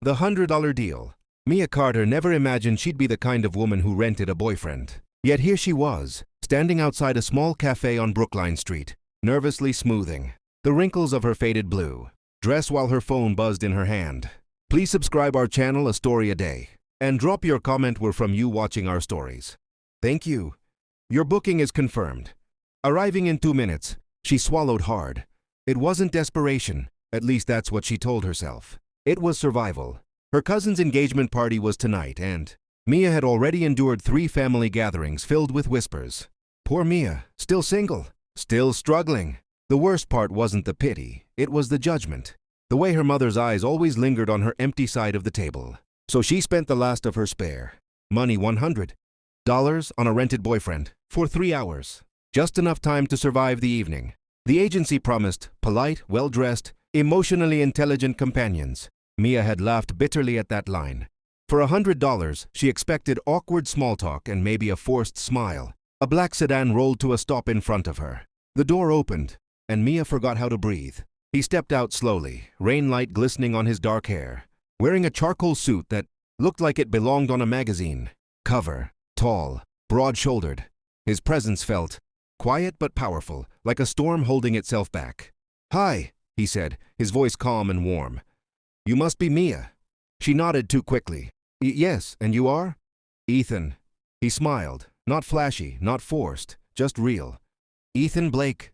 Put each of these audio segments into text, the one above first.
The $100 deal. Mia Carter never imagined she'd be the kind of woman who rented a boyfriend. Yet here she was, standing outside a small cafe on Brookline Street, nervously smoothing the wrinkles of her faded blue dress while her phone buzzed in her hand. Please subscribe our channel A Story a Day and drop your comment we're from you watching our stories. Thank you. Your booking is confirmed. Arriving in 2 minutes, she swallowed hard. It wasn't desperation, at least that's what she told herself. It was survival. Her cousin's engagement party was tonight and Mia had already endured 3 family gatherings filled with whispers. Poor Mia, still single, still struggling. The worst part wasn't the pity, it was the judgment. The way her mother's eyes always lingered on her empty side of the table. So she spent the last of her spare money, $100 on a rented boyfriend for 3 hours. Just enough time to survive the evening. The agency promised polite, well-dressed, emotionally intelligent companions. Mia had laughed bitterly at that line. For $100, she expected awkward small talk and maybe a forced smile. A black sedan rolled to a stop in front of her. The door opened, and Mia forgot how to breathe. He stepped out slowly, rain light glistening on his dark hair, wearing a charcoal suit that looked like it belonged on a magazine cover. Tall, broad-shouldered. His presence felt quiet but powerful, like a storm holding itself back. "Hi," he said, his voice calm and warm. "You must be Mia." She nodded too quickly. "Yes, and you are?" "Ethan." He smiled, not flashy, not forced, just real. Ethan Blake.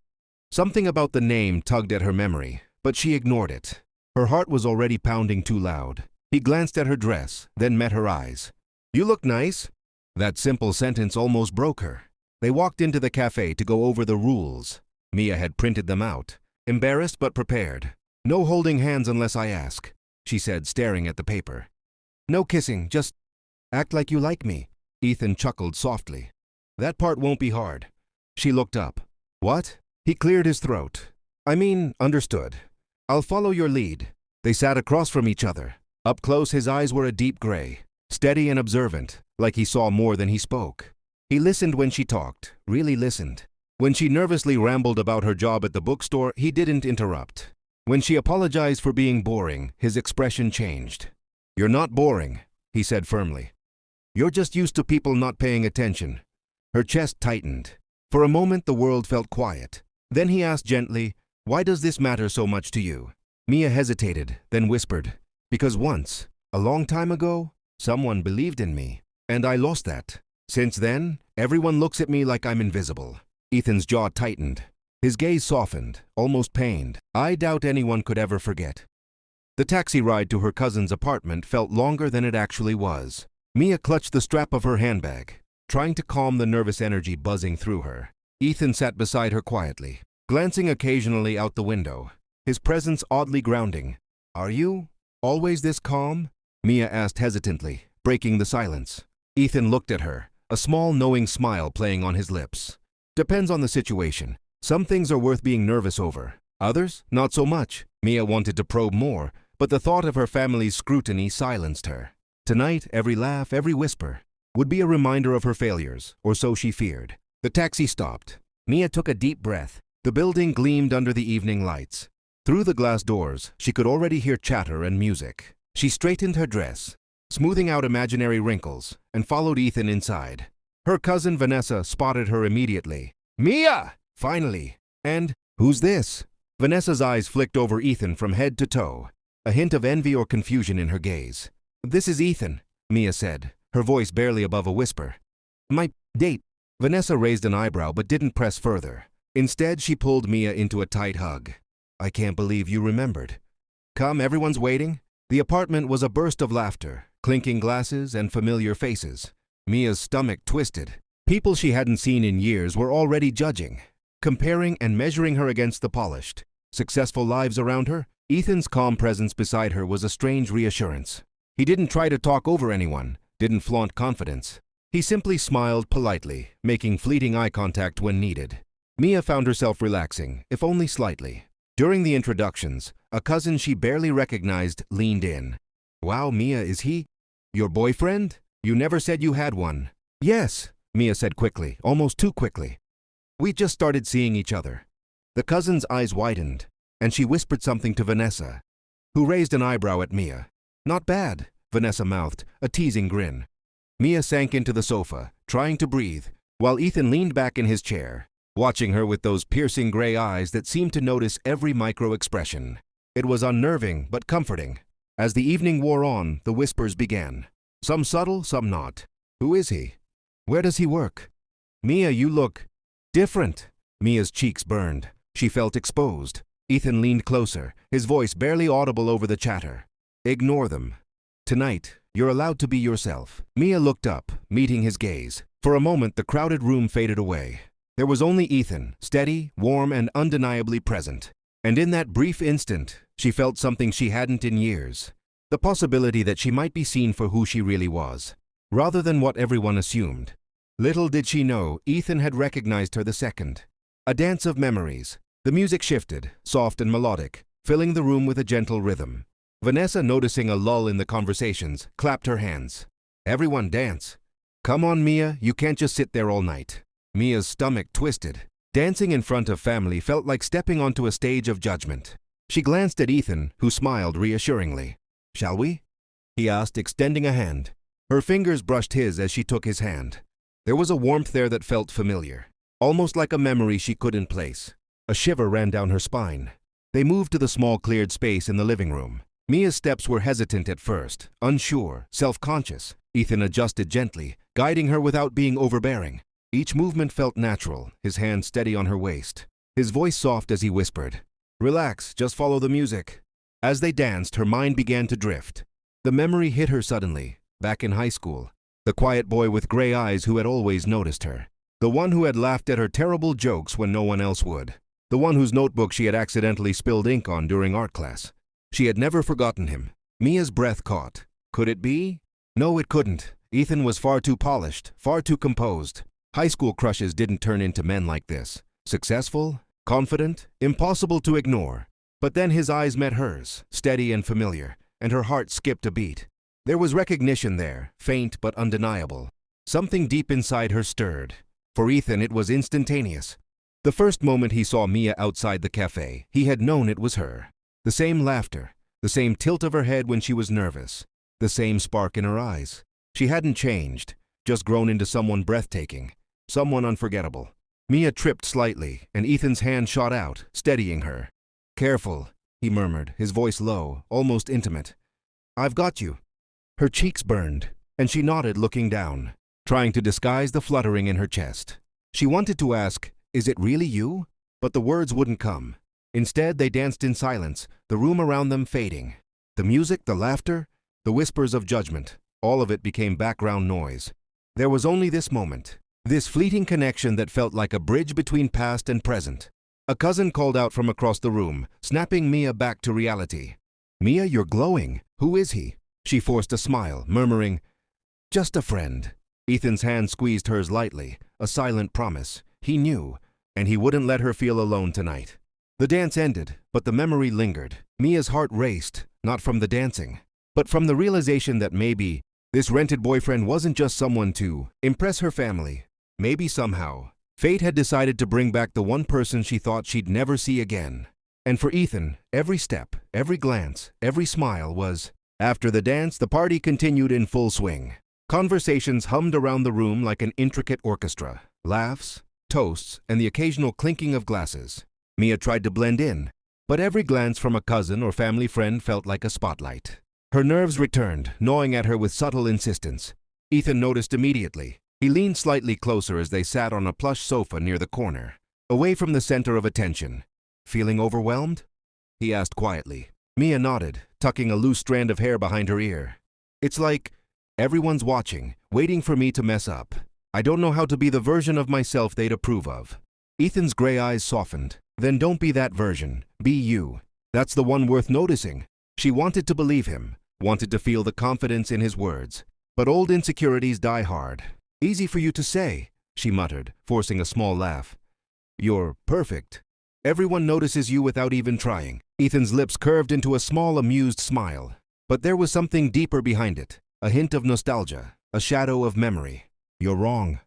Something about the name tugged at her memory, but she ignored it. Her heart was already pounding too loud. He glanced at her dress, then met her eyes. "You look nice." That simple sentence almost broke her. They walked into the cafe to go over the rules. Mia had printed them out, embarrassed but prepared. "No holding hands unless I ask," she said, staring at the paper. "No kissing, just act like you like me." Ethan chuckled softly. "That part won't be hard." She looked up. "What?" He cleared his throat. Understood. I'll follow your lead." They sat across from each other. Up close, his eyes were a deep gray, steady and observant, like he saw more than he spoke. He listened when she talked, really listened. When she nervously rambled about her job at the bookstore, he didn't interrupt. When she apologized for being boring, his expression changed. "You're not boring," he said firmly. "You're just used to people not paying attention." Her chest tightened. For a moment, the world felt quiet. Then he asked gently, "Why does this matter so much to you?" Mia hesitated, then whispered, "Because once, a long time ago, someone believed in me, and I lost that. Since then, everyone looks at me like I'm invisible." Ethan's jaw tightened. His gaze softened, almost pained. "I doubt anyone could ever forget." The taxi ride to her cousin's apartment felt longer than it actually was. Mia clutched the strap of her handbag, trying to calm the nervous energy buzzing through her. Ethan sat beside her quietly, glancing occasionally out the window, his presence oddly grounding. "Are you always this calm?" Mia asked hesitantly, breaking the silence. Ethan looked at her, a small knowing smile playing on his lips. "Depends on the situation. Some things are worth being nervous over. Others, not so much." Mia wanted to probe more, but the thought of her family's scrutiny silenced her. Tonight, every laugh, every whisper, would be a reminder of her failures, or so she feared. The taxi stopped. Mia took a deep breath. The building gleamed under the evening lights. Through the glass doors, she could already hear chatter and music. She straightened her dress, smoothing out imaginary wrinkles, and followed Ethan inside. Her cousin Vanessa spotted her immediately. "Mia!" Finally. "And who's this?" Vanessa's eyes flicked over Ethan from head to toe, a hint of envy or confusion in her gaze. "This is Ethan," Mia said, her voice barely above a whisper. "My date." Vanessa raised an eyebrow but didn't press further. Instead, she pulled Mia into a tight hug. "I can't believe you remembered. Come, everyone's waiting." The apartment was a burst of laughter, clinking glasses and familiar faces. Mia's stomach twisted. People she hadn't seen in years were already judging, comparing and measuring her against the polished, successful lives around her. Ethan's calm presence beside her was a strange reassurance. He didn't try to talk over anyone, didn't flaunt confidence. He simply smiled politely, making fleeting eye contact when needed. Mia found herself relaxing, if only slightly. During the introductions, a cousin she barely recognized leaned in. "Wow, Mia, is he your boyfriend? You never said you had one." "Yes," Mia said quickly, almost too quickly. "We just started seeing each other." The cousin's eyes widened, and she whispered something to Vanessa, who raised an eyebrow at Mia. Not bad, Vanessa mouthed, a teasing grin. Mia sank into the sofa, trying to breathe, while Ethan leaned back in his chair, watching her with those piercing gray eyes that seemed to notice every micro-expression. It was unnerving but comforting. As the evening wore on, the whispers began. Some subtle, some not. Who is he? Where does he work? Mia, you look different. Mia's cheeks burned. She felt exposed. Ethan leaned closer, his voice barely audible over the chatter. Ignore them. Tonight, you're allowed to be yourself. Mia looked up, meeting his gaze. For a moment, the crowded room faded away. There was only Ethan, steady, warm, and undeniably present. And in that brief instant, she felt something she hadn't in years. The possibility that she might be seen for who she really was, rather than what everyone assumed. Little did she know, Ethan had recognized her the second. A dance of memories. The music shifted, soft and melodic, filling the room with a gentle rhythm. Vanessa, noticing a lull in the conversations, clapped her hands. Everyone dance. Come on, Mia, you can't just sit there all night. Mia's stomach twisted. Dancing in front of family felt like stepping onto a stage of judgment. She glanced at Ethan, who smiled reassuringly. Shall we? He asked, extending a hand. Her fingers brushed his as she took his hand. There was a warmth there that felt familiar, almost like a memory she couldn't place. A shiver ran down her spine. They moved to the small cleared space in the living room. Mia's steps were hesitant at first, unsure, self-conscious. Ethan adjusted gently, guiding her without being overbearing. Each movement felt natural, his hand steady on her waist. His voice soft as he whispered, Relax, just follow the music. As they danced, her mind began to drift. The memory hit her suddenly, back in high school. The quiet boy with gray eyes who had always noticed her. The one who had laughed at her terrible jokes when no one else would. The one whose notebook she had accidentally spilled ink on during art class. She had never forgotten him. Mia's breath caught. Could it be? No, it couldn't. Ethan was far too polished, far too composed. High school crushes didn't turn into men like this. Successful, confident, impossible to ignore. But then his eyes met hers, steady and familiar, and her heart skipped a beat. There was recognition there, faint but undeniable. Something deep inside her stirred. For Ethan, it was instantaneous. The first moment he saw Mia outside the cafe, he had known it was her. The same laughter, the same tilt of her head when she was nervous, the same spark in her eyes. She hadn't changed, just grown into someone breathtaking, someone unforgettable. Mia tripped slightly, and Ethan's hand shot out, steadying her. Careful, he murmured, his voice low, almost intimate. I've got you. Her cheeks burned, and she nodded, looking down, trying to disguise the fluttering in her chest. She wanted to ask, Is it really you? But the words wouldn't come. Instead, they danced in silence, the room around them fading. The music, the laughter, the whispers of judgment, all of it became background noise. There was only this moment, this fleeting connection that felt like a bridge between past and present. A cousin called out from across the room, snapping Mia back to reality. Mia, you're glowing. Who is he? She forced a smile, murmuring, Just a friend. Ethan's hand squeezed hers lightly, a silent promise. He knew, and he wouldn't let her feel alone tonight. The dance ended, but the memory lingered. Mia's heart raced, not from the dancing, but from the realization that maybe this rented boyfriend wasn't just someone to impress her family. Maybe somehow, fate had decided to bring back the one person she thought she'd never see again. And for Ethan, every step, every glance, every smile was. After the dance, the party continued in full swing. Conversations hummed around the room like an intricate orchestra. Laughs, toasts, and the occasional clinking of glasses. Mia tried to blend in, but every glance from a cousin or family friend felt like a spotlight. Her nerves returned, gnawing at her with subtle insistence. Ethan noticed immediately. He leaned slightly closer as they sat on a plush sofa near the corner, away from the center of attention. Feeling overwhelmed? He asked quietly. Mia nodded, tucking a loose strand of hair behind her ear. It's like everyone's watching, waiting for me to mess up. I don't know how to be the version of myself they'd approve of. Ethan's gray eyes softened. Then don't be that version. Be you. That's the one worth noticing. She wanted to believe him, wanted to feel the confidence in his words. But old insecurities die hard. Easy for you to say, she muttered, forcing a small laugh. You're perfect. Everyone notices you without even trying. Ethan's lips curved into a small, amused smile. But there was something deeper behind it. A hint of nostalgia, a shadow of memory. You're wrong.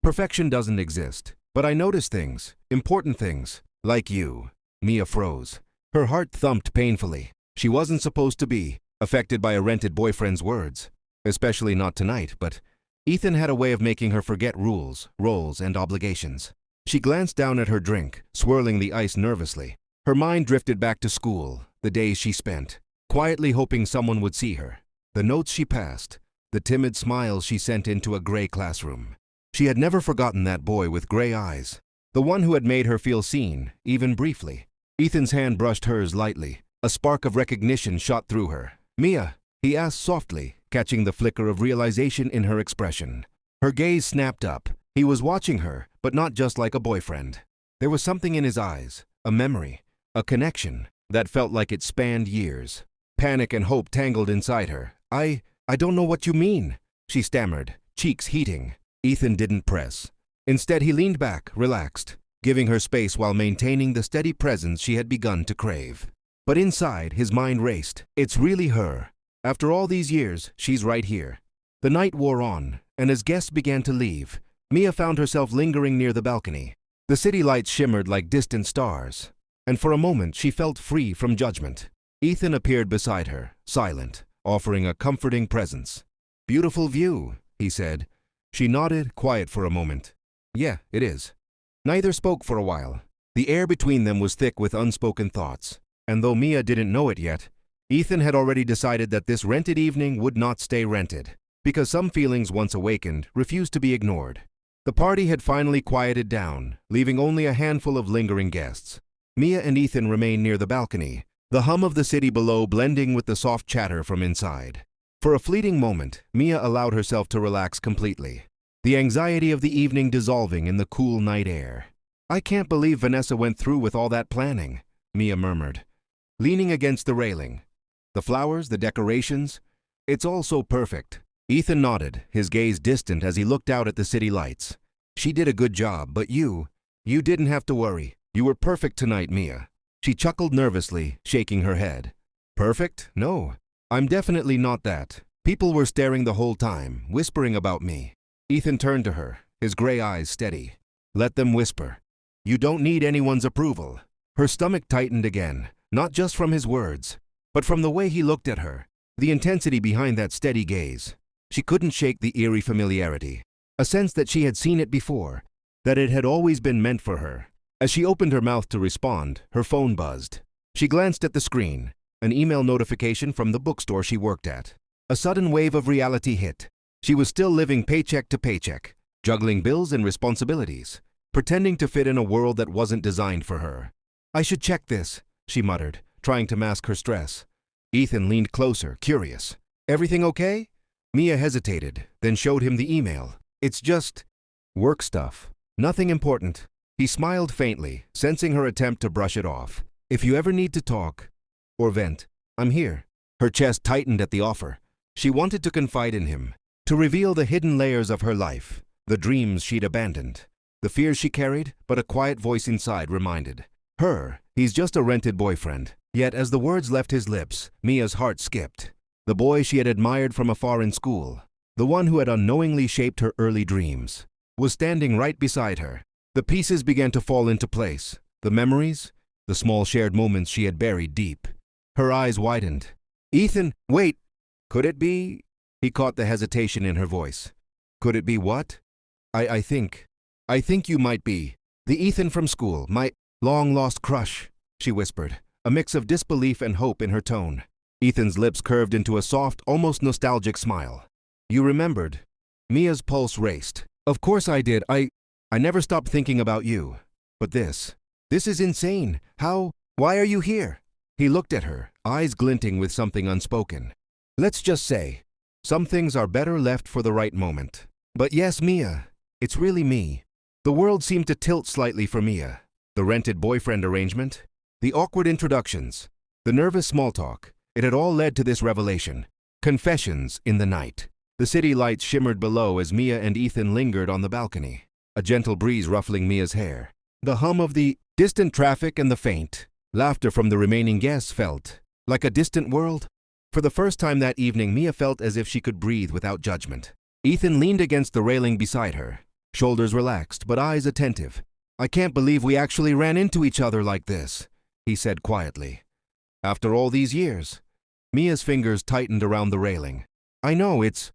Perfection doesn't exist. But I notice things, important things, like you. Mia froze. Her heart thumped painfully. She wasn't supposed to be affected by a rented boyfriend's words. Especially not tonight, but Ethan had a way of making her forget rules, roles, and obligations. She glanced down at her drink, swirling the ice nervously. Her mind drifted back to school, the days she spent, quietly hoping someone would see her. The notes she passed, the timid smiles she sent into a gray classroom. She had never forgotten that boy with gray eyes, the one who had made her feel seen, even briefly. Ethan's hand brushed hers lightly. A spark of recognition shot through her. "Mia?" he asked softly, catching the flicker of realization in her expression. Her gaze snapped up. He was watching her, but not just like a boyfriend. There was something in his eyes, a memory, a connection, that felt like it spanned years. Panic and hope tangled inside her. I don't know what you mean," she stammered, cheeks heating. Ethan didn't press. Instead, he leaned back, relaxed, giving her space while maintaining the steady presence she had begun to crave. But inside, his mind raced. It's really her. After all these years, she's right here. The night wore on, and as guests began to leave, Mia found herself lingering near the balcony. The city lights shimmered like distant stars, and for a moment she felt free from judgment. Ethan appeared beside her, silent, offering a comforting presence. "Beautiful view," he said. She nodded, quiet for a moment. "Yeah, it is." Neither spoke for a while. The air between them was thick with unspoken thoughts, and though Mia didn't know it yet, Ethan had already decided that this rented evening would not stay rented, because some feelings once awakened refused to be ignored. The party had finally quieted down, leaving only a handful of lingering guests. Mia and Ethan remained near the balcony, the hum of the city below blending with the soft chatter from inside. For a fleeting moment, Mia allowed herself to relax completely, the anxiety of the evening dissolving in the cool night air. "I can't believe Vanessa went through with all that planning," Mia murmured, leaning against the railing. "The flowers, the decorations, it's all so perfect." Ethan nodded, his gaze distant as he looked out at the city lights. "She did a good job, but you didn't have to worry. You were perfect tonight, Mia." She chuckled nervously, shaking her head. "Perfect? No. I'm definitely not that. People were staring the whole time, whispering about me." Ethan turned to her, his gray eyes steady. "Let them whisper. You don't need anyone's approval." Her stomach tightened again, not just from his words, but from the way he looked at her, the intensity behind that steady gaze. She couldn't shake the eerie familiarity, a sense that she had seen it before, that it had always been meant for her. As she opened her mouth to respond, her phone buzzed. She glanced at the screen, an email notification from the bookstore she worked at. A sudden wave of reality hit. She was still living paycheck to paycheck, juggling bills and responsibilities, pretending to fit in a world that wasn't designed for her. "I should check this," she muttered, trying to mask her stress. Ethan leaned closer, curious. "Everything okay?" Mia hesitated, then showed him the email. "It's just work stuff. Nothing important." He smiled faintly, sensing her attempt to brush it off. "If you ever need to talk or vent, I'm here." Her chest tightened at the offer. She wanted to confide in him, to reveal the hidden layers of her life, the dreams she'd abandoned, the fears she carried, but a quiet voice inside reminded her, he's just a rented boyfriend. Yet as the words left his lips, Mia's heart skipped. The boy she had admired from afar in school, the one who had unknowingly shaped her early dreams, was standing right beside her. The pieces began to fall into place, the memories, the small shared moments she had buried deep. Her eyes widened. "Ethan, wait! Could it be?" He caught the hesitation in her voice. "Could it be what?" I think you might be the Ethan from school, my long-lost crush," she whispered, a mix of disbelief and hope in her tone. Ethan's lips curved into a soft, almost nostalgic smile. "You remembered?" Mia's pulse raced. "Of course I did. I never stopped thinking about you. But this is insane. Why are you here?" He looked at her, eyes glinting with something unspoken. "Let's just say, some things are better left for the right moment. But yes, Mia, it's really me." The world seemed to tilt slightly for Mia. The rented boyfriend arrangement, the awkward introductions, the nervous small talk, it had all led to this revelation. Confessions in the night. The city lights shimmered below as Mia and Ethan lingered on the balcony, a gentle breeze ruffling Mia's hair. The hum of the distant traffic and the faint laughter from the remaining guests felt like a distant world. For the first time that evening, Mia felt as if she could breathe without judgment. Ethan leaned against the railing beside her, shoulders relaxed but eyes attentive. "I can't believe we actually ran into each other like this," he said quietly. "After all these years." Mia's fingers tightened around the railing. I know, it's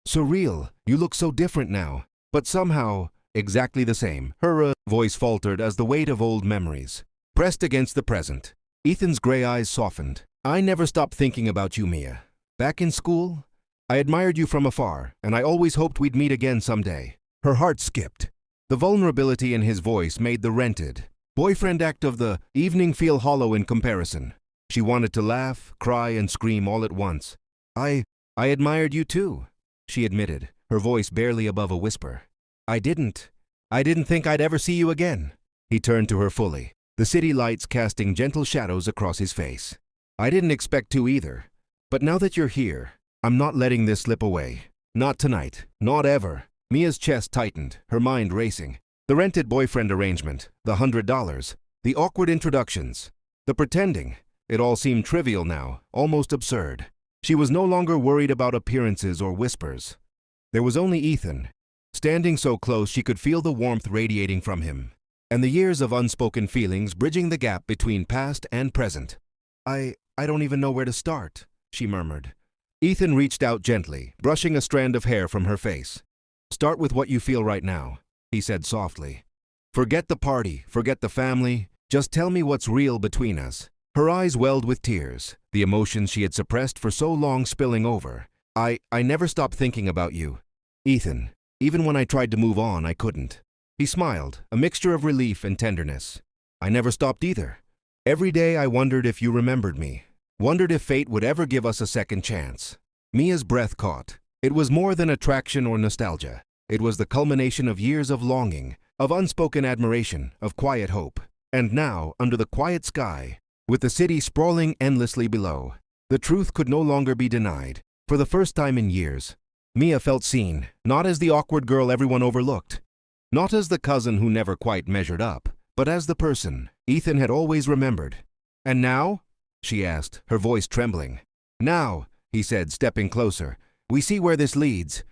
surreal. You look so different now, but somehow exactly the same. Her voice faltered as the weight of old memories pressed against the present. Ethan's gray eyes softened. I never stopped thinking about you, Mia. Back in school, I admired you from afar, and I always hoped we'd meet again someday. Her heart skipped. The vulnerability in his voice made the rented boyfriend act of the evening feel hollow in comparison. She wanted to laugh, cry, and scream all at once. I admired you too, she admitted, her voice barely above a whisper. I didn't think I'd ever see you again. He turned to her fully, the city lights casting gentle shadows across his face. I didn't expect to either. But now that you're here, I'm not letting this slip away. Not tonight. Not ever. Mia's chest tightened, her mind racing. The rented boyfriend arrangement, the $100, the awkward introductions, the pretending. It all seemed trivial now, almost absurd. She was no longer worried about appearances or whispers. There was only Ethan. Standing so close she could feel the warmth radiating from him, and the years of unspoken feelings bridging the gap between past and present. I don't even know where to start, she murmured. Ethan reached out gently, brushing a strand of hair from her face. Start with what you feel right now, he said softly. Forget the party, forget the family, just tell me what's real between us. Her eyes welled with tears, the emotions she had suppressed for so long spilling over. I never stopped thinking about you, Ethan. Even when I tried to move on, I couldn't. He smiled, a mixture of relief and tenderness. I never stopped either. Every day I wondered if you remembered me, wondered if fate would ever give us a second chance. Mia's breath caught. It was more than attraction or nostalgia. It was the culmination of years of longing, of unspoken admiration, of quiet hope. And now, under the quiet sky, with the city sprawling endlessly below, the truth could no longer be denied. For the first time in years, Mia felt seen, not as the awkward girl everyone overlooked, not as the cousin who never quite measured up, but as the person Ethan had always remembered. And now? She asked, her voice trembling. Now, he said, stepping closer, we see where this leads.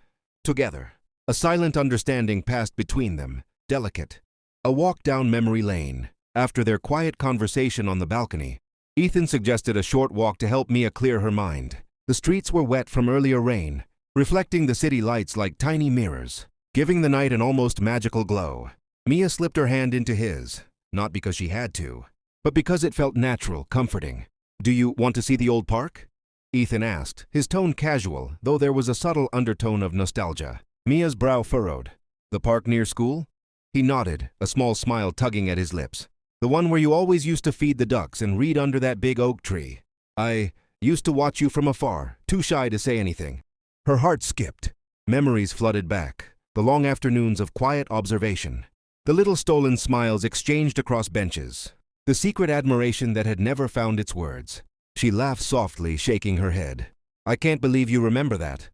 Together. A silent understanding passed between them, delicate. A walk down memory lane. After their quiet conversation on the balcony, Ethan suggested a short walk to help Mia clear her mind. The streets were wet from earlier rain, reflecting the city lights like tiny mirrors, giving the night an almost magical glow. Mia slipped her hand into his, not because she had to, but because it felt natural, comforting. Do you want to see the old park? Ethan asked, his tone casual, though there was a subtle undertone of nostalgia. Mia's brow furrowed. The park near school? He nodded, a small smile tugging at his lips. The one where you always used to feed the ducks and read under that big oak tree. I used to watch you from afar, too shy to say anything. Her heart skipped. Memories flooded back, the long afternoons of quiet observation, the little stolen smiles exchanged across benches, the secret admiration that had never found its words. She laughed softly, shaking her head. I can't believe you remember that.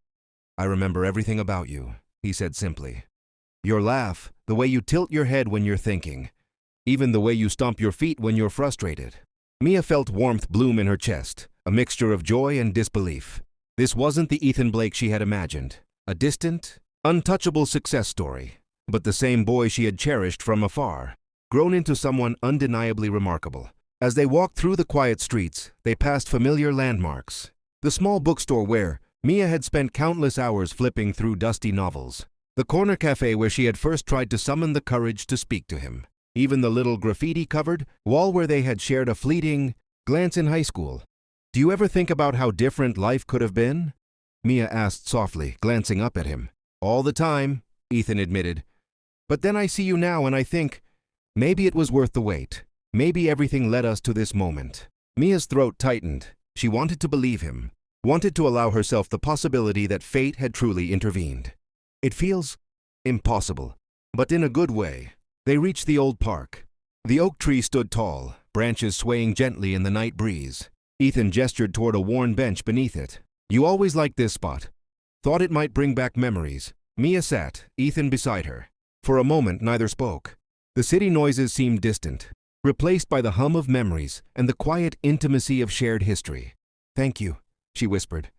I remember everything about you, he said simply. Your laugh, the way you tilt your head when you're thinking, even the way you stomp your feet when you're frustrated. Mia felt warmth bloom in her chest, a mixture of joy and disbelief. This wasn't the Ethan Blake she had imagined, a distant, untouchable success story, but the same boy she had cherished from afar, grown into someone undeniably remarkable. As they walked through the quiet streets, they passed familiar landmarks. The small bookstore where Mia had spent countless hours flipping through dusty novels. The corner cafe where she had first tried to summon the courage to speak to him. Even the little graffiti-covered wall where they had shared a fleeting glance in high school. Do you ever think about how different life could have been? Mia asked softly, glancing up at him. All the time, Ethan admitted. But then I see you now and I think, maybe it was worth the wait. Maybe everything led us to this moment. Mia's throat tightened. She wanted to believe him, wanted to allow herself the possibility that fate had truly intervened. It feels impossible, but in a good way. They reached the old park. The oak tree stood tall, branches swaying gently in the night breeze. Ethan gestured toward a worn bench beneath it. You always liked this spot. Thought it might bring back memories. Mia sat, Ethan beside her. For a moment, neither spoke. The city noises seemed distant, replaced by the hum of memories and the quiet intimacy of shared history. Thank you, she whispered.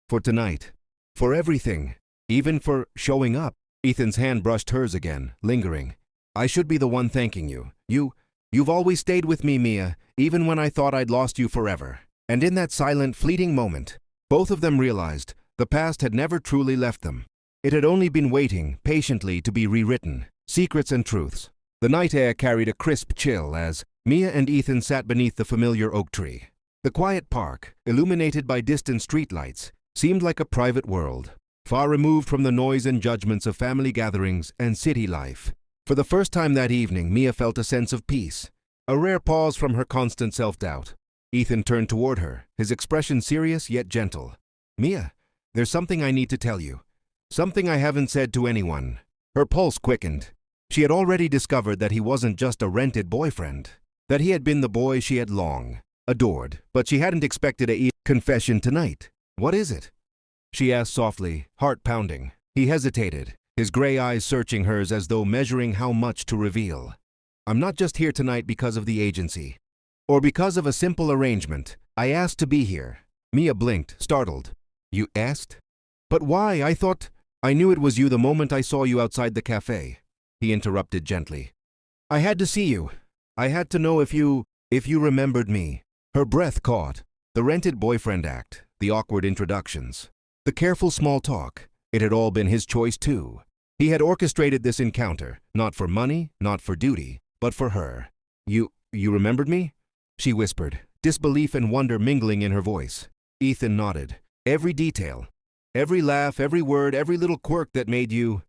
For tonight. For everything. Even for showing up. Ethan's hand brushed hers again, lingering. I should be the one thanking you. You've always stayed with me, Mia, even when I thought I'd lost you forever. And in that silent, fleeting moment, both of them realized the past had never truly left them. It had only been waiting patiently to be rewritten, secrets and truths. The night air carried a crisp chill as Mia and Ethan sat beneath the familiar oak tree. The quiet park, illuminated by distant streetlights, seemed like a private world, far removed from the noise and judgments of family gatherings and city life. For the first time that evening, Mia felt a sense of peace, a rare pause from her constant self-doubt. Ethan turned toward her, his expression serious yet gentle. "Mia, there's something I need to tell you. Something I haven't said to anyone." Her pulse quickened. She had already discovered that he wasn't just a rented boyfriend, that he had been the boy she had long adored, but she hadn't expected a confession tonight. "What is it?" she asked softly, heart pounding. He hesitated, his gray eyes searching hers as though measuring how much to reveal. "I'm not just here tonight because of the agency, or because of a simple arrangement. I asked to be here." Mia blinked, startled. "You asked? But why? I knew it was you the moment I saw you outside the cafe," he interrupted gently. "I had to see you. I had to know if you remembered me." Her breath caught. The rented boyfriend act, the awkward introductions, the careful small talk. It had all been his choice too. He had orchestrated this encounter, not for money, not for duty, but for her. You remembered me?" she whispered, disbelief and wonder mingling in her voice. Ethan nodded. "Every detail. Every laugh, every word, every little quirk that made you.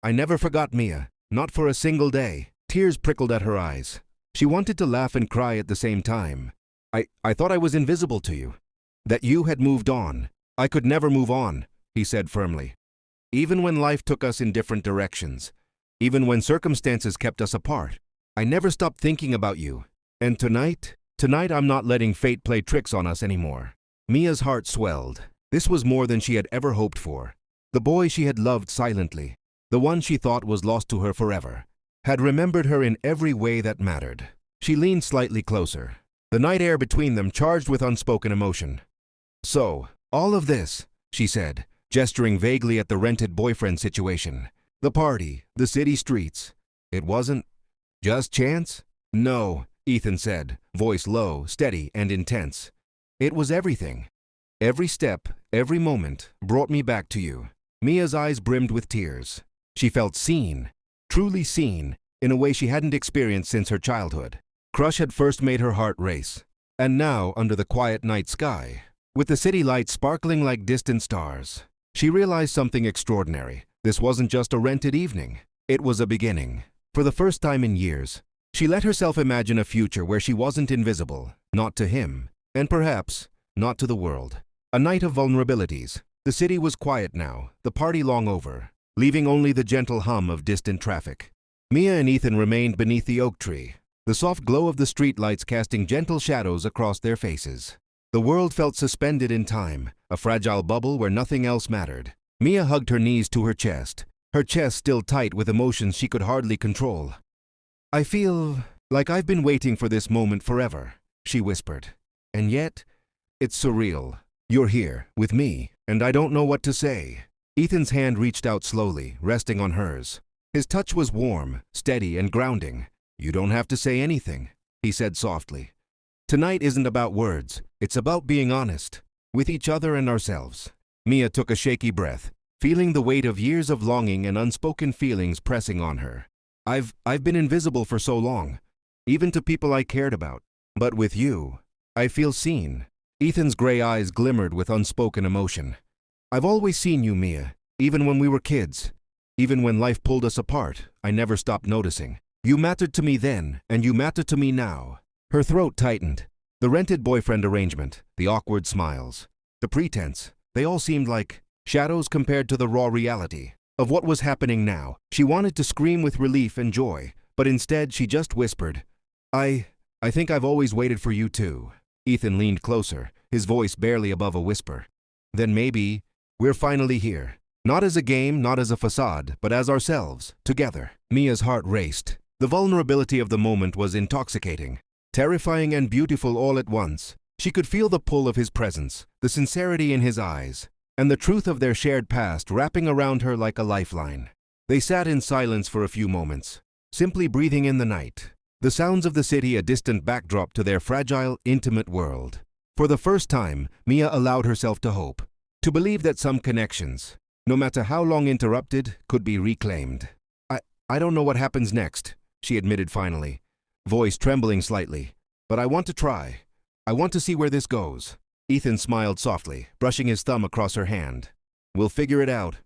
I never forgot Mia, not for a single day." Tears prickled at her eyes. She wanted to laugh and cry at the same time. I thought I was invisible to you. That you had moved on. I could never move on," he said firmly. "Even when life took us in different directions, even when circumstances kept us apart, I never stopped thinking about you. And tonight I'm not letting fate play tricks on us anymore." Mia's heart swelled. This was more than she had ever hoped for. The boy she had loved silently, the one she thought was lost to her forever, had remembered her in every way that mattered. She leaned slightly closer, the night air between them charged with unspoken emotion. "So, all of this," she said, gesturing vaguely at the rented boyfriend situation. "The party, the city streets. It wasn't just chance?" "No," Ethan said, voice low, steady, and intense. "It was everything. Every step, every moment, brought me back to you." Mia's eyes brimmed with tears. She felt seen, truly seen, in a way she hadn't experienced since her childhood. Crush had first made her heart race. And now, under the quiet night sky, with the city lights sparkling like distant stars, she realized something extraordinary. This wasn't just a rented evening. It was a beginning. For the first time in years, she let herself imagine a future where she wasn't invisible, not to him, and perhaps not to the world. A night of vulnerabilities. The city was quiet now, the party long over, leaving only the gentle hum of distant traffic. Mia and Ethan remained beneath the oak tree, the soft glow of the streetlights casting gentle shadows across their faces. The world felt suspended in time, a fragile bubble where nothing else mattered. Mia hugged her knees to her chest still tight with emotions she could hardly control. "I feel like I've been waiting for this moment forever," she whispered. "And yet, it's surreal. You're here, with me, and I don't know what to say." Ethan's hand reached out slowly, resting on hers. His touch was warm, steady, and grounding. "You don't have to say anything," he said softly. "Tonight isn't about words. It's about being honest, with each other and ourselves." Mia took a shaky breath, feeling the weight of years of longing and unspoken feelings pressing on her. I've been invisible for so long, even to people I cared about. But with you, I feel seen." Ethan's gray eyes glimmered with unspoken emotion. "I've always seen you, Mia, even when we were kids. Even when life pulled us apart, I never stopped noticing. You mattered to me then, and you matter to me now." Her throat tightened. The rented boyfriend arrangement, the awkward smiles, the pretense, they all seemed like shadows compared to the raw reality of what was happening now. She wanted to scream with relief and joy, but instead she just whispered, I think I've always waited for you too." Ethan leaned closer, his voice barely above a whisper. "Then maybe we're finally here. Not as a game, not as a facade, but as ourselves, together." Mia's heart raced. The vulnerability of the moment was intoxicating, terrifying and beautiful all at once. She could feel the pull of his presence, the sincerity in his eyes, and the truth of their shared past wrapping around her like a lifeline. They sat in silence for a few moments, simply breathing in the night, the sounds of the city a distant backdrop to their fragile, intimate world. For the first time, Mia allowed herself to hope, to believe that some connections, no matter how long interrupted, could be reclaimed. I don't know what happens next, she admitted finally, voice trembling slightly. But I want to try. I want to see where this goes. Ethan smiled softly, brushing his thumb across her hand. We'll figure it out.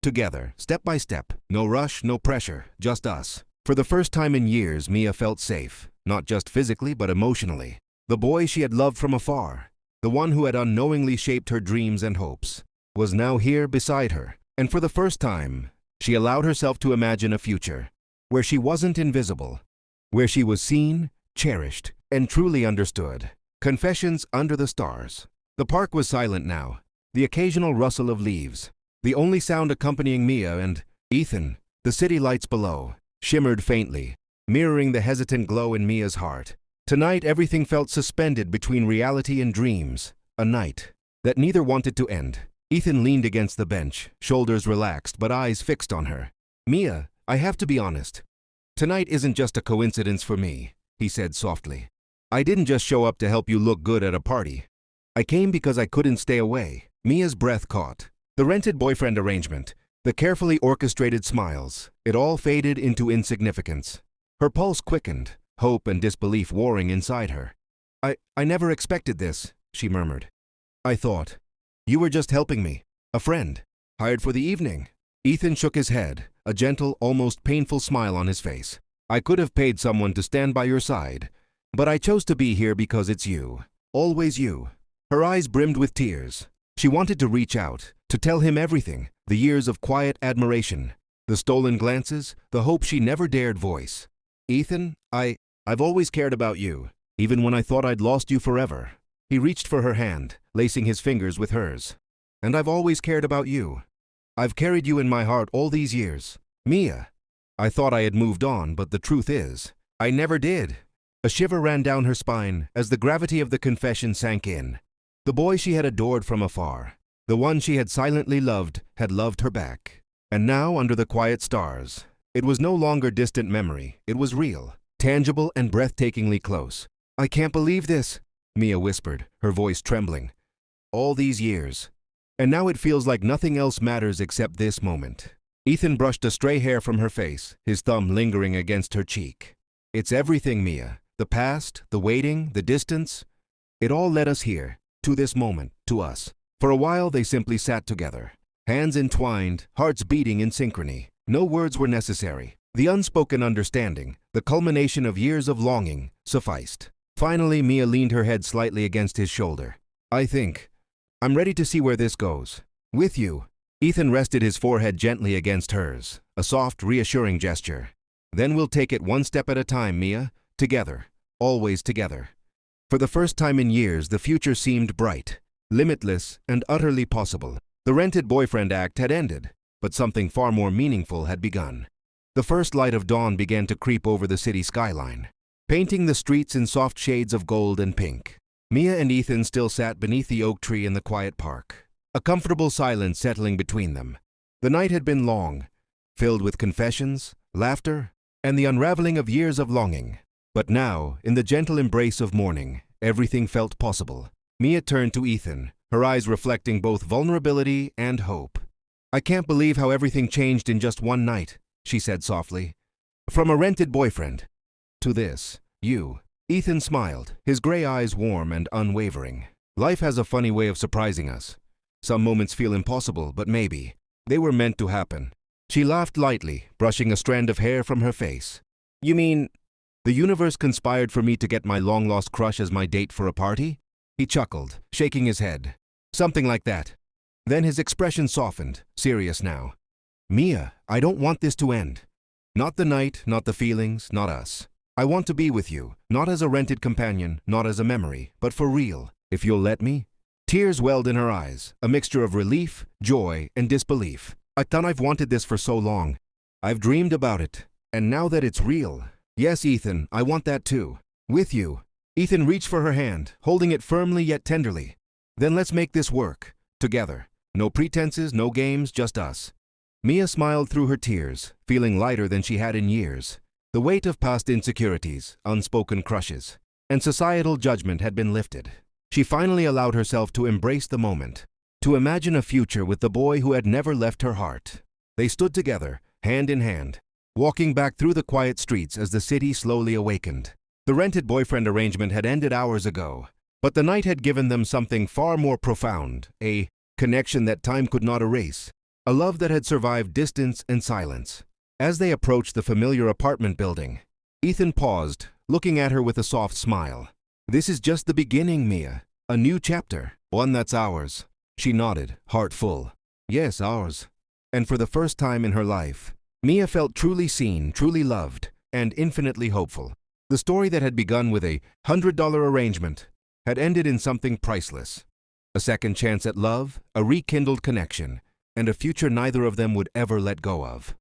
Together, step by step. No rush, no pressure, just us. For the first time in years, Mia felt safe, not just physically but emotionally. The boy she had loved from afar, the one who had unknowingly shaped her dreams and hopes, was now here beside her. And for the first time, she allowed herself to imagine a future where she wasn't invisible, where she was seen, cherished, and truly understood. Confessions under the stars. The park was silent now, the occasional rustle of leaves, the only sound accompanying Mia and Ethan. The city lights below shimmered faintly, mirroring the hesitant glow in Mia's heart. Tonight everything felt suspended between reality and dreams, a night that neither wanted to end. Ethan leaned against the bench, shoulders relaxed but eyes fixed on her. Mia, I have to be honest. Tonight isn't just a coincidence for me, he said softly. I didn't just show up to help you look good at a party. I came because I couldn't stay away. Mia's breath caught. The rented boyfriend arrangement, the carefully orchestrated smiles, it all faded into insignificance. Her pulse quickened, hope and disbelief warring inside her. I never expected this, she murmured. I thought. You were just helping me. A friend. Hired for the evening. Ethan shook his head, a gentle, almost painful smile on his face. I could have paid someone to stand by your side, but I chose to be here because it's you. Always you. Her eyes brimmed with tears. She wanted to reach out, to tell him everything, the years of quiet admiration, the stolen glances, the hope she never dared voice. Ethan, I've always cared about you, even when I thought I'd lost you forever. He reached for her hand, lacing his fingers with hers. And I've always cared about you. I've carried you in my heart all these years. Mia. I thought I had moved on, but the truth is, I never did. A shiver ran down her spine as the gravity of the confession sank in. The boy she had adored from afar, the one she had silently loved, had loved her back. And now, under the quiet stars, it was no longer distant memory, it was real, tangible and breathtakingly close. I can't believe this, Mia whispered, her voice trembling. All these years. And now it feels like nothing else matters except this moment. Ethan brushed a stray hair from her face, his thumb lingering against her cheek. It's everything, Mia. The past, the waiting, the distance. It all led us here, to this moment, to us. For a while they simply sat together, hands entwined, hearts beating in synchrony. No words were necessary. The unspoken understanding, the culmination of years of longing, sufficed. Finally, Mia leaned her head slightly against his shoulder. I'm ready to see where this goes. With you. Ethan rested his forehead gently against hers, a soft, reassuring gesture. Then we'll take it one step at a time, Mia. Together. Always together. For the first time in years, the future seemed bright, limitless, and utterly possible. The rented boyfriend act had ended, but something far more meaningful had begun. The first light of dawn began to creep over the city skyline, painting the streets in soft shades of gold and pink. Mia and Ethan still sat beneath the oak tree in the quiet park, a comfortable silence settling between them. The night had been long, filled with confessions, laughter, and the unraveling of years of longing. But now, in the gentle embrace of morning, everything felt possible. Mia turned to Ethan, her eyes reflecting both vulnerability and hope. I can't believe how everything changed in just one night, she said softly. From a rented boyfriend to this, you. Ethan smiled, his gray eyes warm and unwavering. Life has a funny way of surprising us. Some moments feel impossible, but maybe they were meant to happen. She laughed lightly, brushing a strand of hair from her face. You mean, the universe conspired for me to get my long-lost crush as my date for a party? He chuckled, shaking his head. Something like that. Then his expression softened, serious now. Mia, I don't want this to end. Not the night, not the feelings, not us. I want to be with you, not as a rented companion, not as a memory, but for real, if you'll let me. Tears welled in her eyes, a mixture of relief, joy, and disbelief. I thought I've wanted this for so long. I've dreamed about it, and now that it's real. Yes, Ethan, I want that too. With you. Ethan reached for her hand, holding it firmly yet tenderly. Then let's make this work. Together. No pretenses, no games, just us. Mia smiled through her tears, feeling lighter than she had in years. The weight of past insecurities, unspoken crushes, and societal judgment had been lifted. She finally allowed herself to embrace the moment, to imagine a future with the boy who had never left her heart. They stood together, hand in hand, walking back through the quiet streets as the city slowly awakened. The rented boyfriend arrangement had ended hours ago, but the night had given them something far more profound, a connection that time could not erase, a love that had survived distance and silence. As they approached the familiar apartment building, Ethan paused, looking at her with a soft smile. "This is just the beginning, Mia. A new chapter, one that's ours." She nodded, heart full. "Yes, ours." And for the first time in her life, Mia felt truly seen, truly loved, and infinitely hopeful. The story that had begun with a $100 arrangement had ended in something priceless. A second chance at love, a rekindled connection, and a future neither of them would ever let go of.